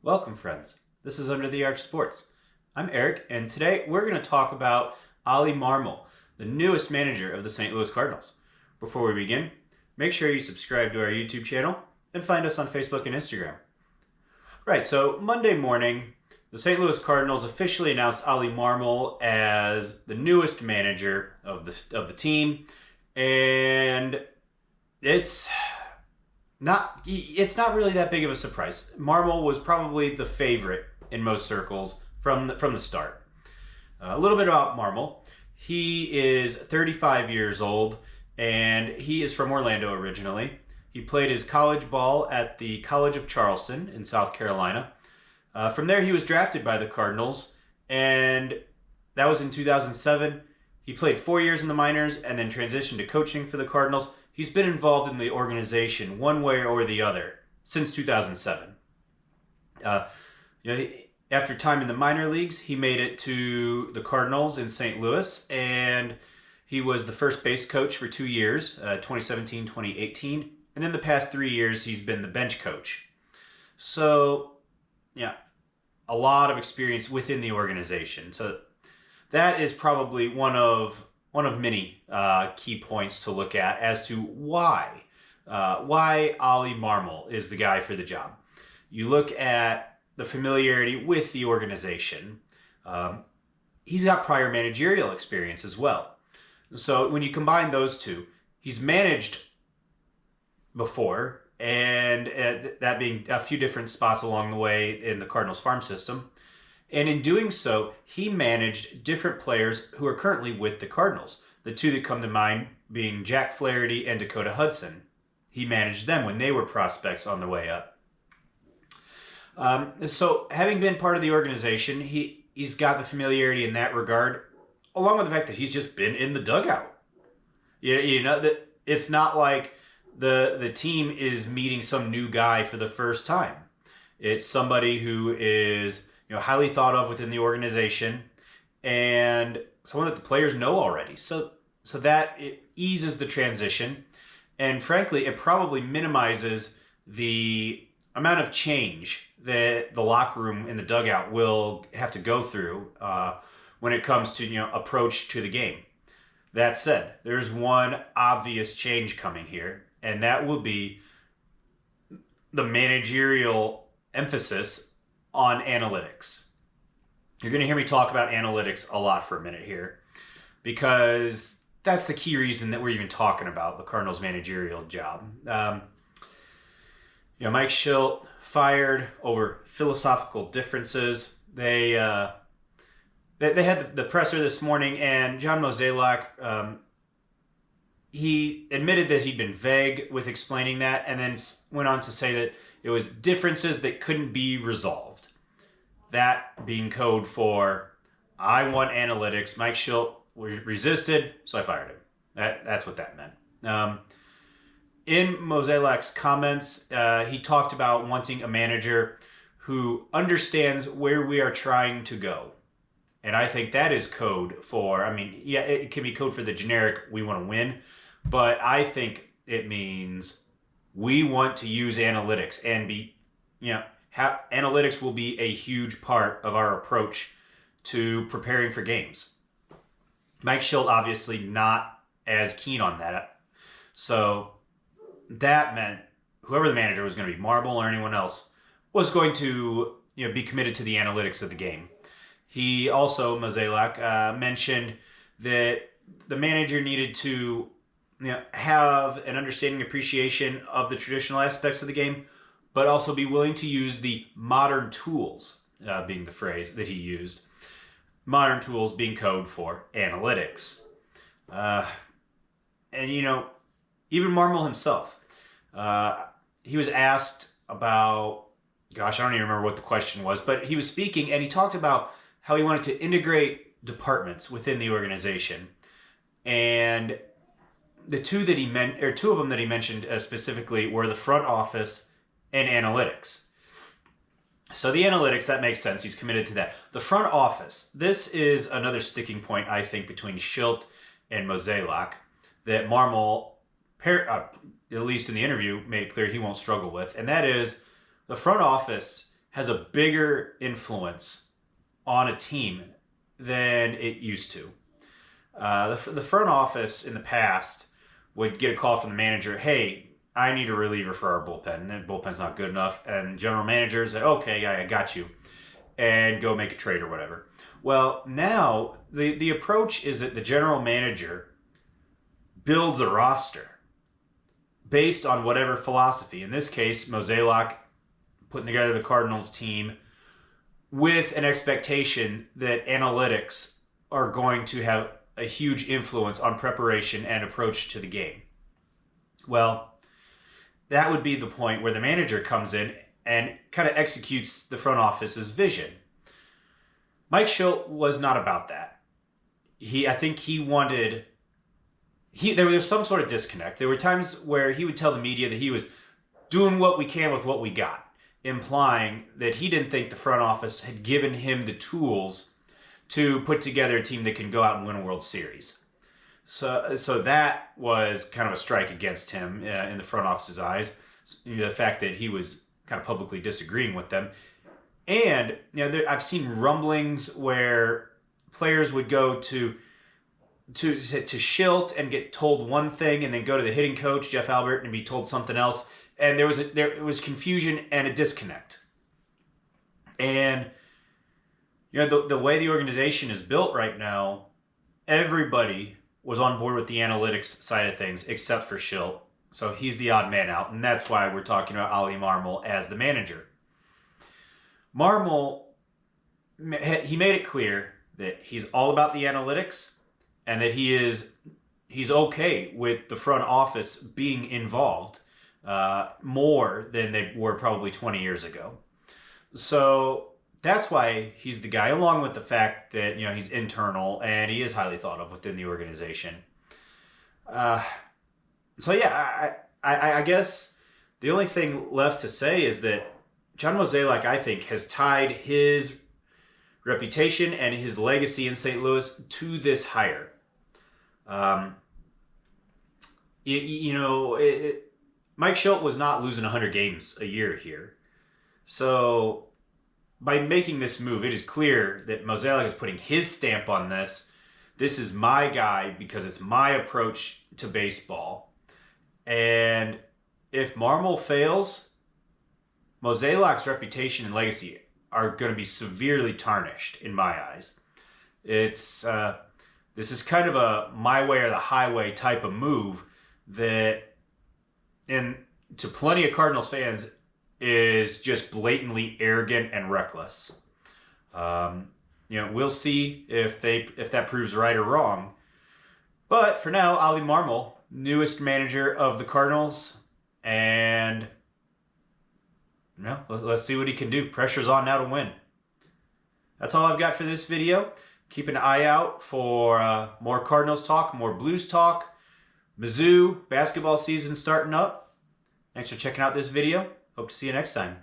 Welcome, friends. This is Under the Arch Sports. I'm Eric, and today we're going to talk about Oliver Marmol, the newest manager of the St. Louis Cardinals. Before we begin, make sure you subscribe to our YouTube channel and find us on Facebook and Instagram. Right, so Monday morning, the St. Louis Cardinals officially announced Oliver Marmol as the newest manager of the team, and it's not really that big of a surprise. Marmol was probably the favorite in most circles from the start. A little bit about Marmol. He is 35 years old, and he is from Orlando originally. He played his college ball at the College of Charleston in South Carolina. From there, he was drafted by the Cardinals, and that was in 2007. He played 4 years in the minors and then transitioned to coaching for the Cardinals. He's been involved in the organization one way or the other since 2007. After time in the minor leagues, he made it to the Cardinals in St. Louis, and he was the first base coach for 2 years, 2017, 2018. And then the past 3 years, he's been the bench coach. So, yeah, a lot of experience within the organization. So that is probably one of many key points to look at as to why Oliver Marmol is the guy for the job. You look at the familiarity with the organization. He's got prior managerial experience as well. So when you combine those two, he's managed before, and that being a few different spots along the way in the Cardinals farm system. And in doing so, he managed different players who are currently with the Cardinals. The two that come to mind being Jack Flaherty and Dakota Hudson. He managed them when they were prospects on the way up. So having been part of the organization, he's got the familiarity in that regard, along with the fact that he's just been in the dugout. You know that it's not like the team is meeting some new guy for the first time. It's somebody who is highly thought of within the organization, and someone that the players know already. So that it eases the transition, and frankly, it probably minimizes the amount of change that the locker room in the dugout will have to go through when it comes to approach to the game. That said, there's one obvious change coming here, and that will be the managerial emphasis on analytics. You're going to hear me talk about analytics a lot for a minute here, because that's the key reason that we're even talking about the Cardinals' managerial job. Mike Shildt fired over philosophical differences. They had the presser this morning, and John Mozeliak, he admitted that he'd been vague with explaining that, and then went on to say that it was differences that couldn't be resolved. That being code for, I want analytics. Mike Shildt resisted, so I fired him. That's what that meant. In Mozeliak's comments, he talked about wanting a manager who understands where we are trying to go. And I think that is code for, it can be code for the generic, we want to win, but I think it means we want to use analytics and analytics will be a huge part of our approach to preparing for games. Mike Shildt obviously not as keen on that. So that meant whoever the manager was going to be, Marmol or anyone else, was going to be committed to the analytics of the game. He also, Mozeliak, mentioned that the manager needed to have an understanding, appreciation of the traditional aspects of the game, but also be willing to use the modern tools, being the phrase that he used. Modern tools being code for analytics. Even Marmol himself, he was asked about, I don't even remember what the question was, but he was speaking and he talked about how he wanted to integrate departments within the organization. And the two of them that he mentioned specifically were the front office and analytics. So the analytics, that makes sense. He's committed to that. The front office, this is another sticking point, I think, between Shildt and Mozeliak that Marmol, at least in the interview, made it clear he won't struggle with. And that is the front office has a bigger influence on a team than it used to. The front office in the past would get a call from the manager, hey, I need a reliever for our bullpen. And the bullpen's not good enough. And general manager say, okay, yeah, I got you. And go make a trade or whatever. Well, now the approach is that the general manager builds a roster based on whatever philosophy. In this case, Mozeliak putting together the Cardinals team with an expectation that analytics are going to have a huge influence on preparation and approach to the game. Well, that would be the point where the manager comes in and kind of executes the front office's vision. Mike Shildt was not about that. I think he wanted... there was some sort of disconnect. There were times where he would tell the media that he was doing what we can with what we got, implying that he didn't think the front office had given him the tools to put together a team that can go out and win a World Series. So that was kind of a strike against him in the front office's eyes. The fact that he was kind of publicly disagreeing with them. And I've seen rumblings where players would go to Shildt and get told one thing, and then go to the hitting coach Jeff Albert and be told something else. And there was confusion and a disconnect. And the way the organization is built right now, everybody was on board with the analytics side of things except for Shildt. So he's the odd man out, and that's why we're talking about Oliver Marmol as the manager. Marmol, he made it clear that he's all about the analytics and that he's okay with the front office being involved more than they were probably 20 years ago. So that's why he's the guy, along with the fact that he's internal and he is highly thought of within the organization. So yeah, I guess the only thing left to say is that John Mozeliak, I think, has tied his reputation and his legacy in St. Louis to this hire. Mike Shildt was not losing 100 games a year here. So by making this move, it is clear that Mozeliak is putting his stamp on this. This is my guy because it's my approach to baseball. And if Marmol fails, Mozeliak's reputation and legacy are going to be severely tarnished in my eyes. This is kind of a my way or the highway type of move that, to plenty of Cardinals fans, is just blatantly arrogant and reckless. We'll see if that proves right or wrong. But for now, Oliver Marmol, newest manager of the Cardinals, and let's see what he can do. Pressure's on now to win. That's all I've got for this video. Keep an eye out for more Cardinals talk, more Blues talk. Mizzou basketball season starting up. Thanks for checking out this video. Hope to see you next time.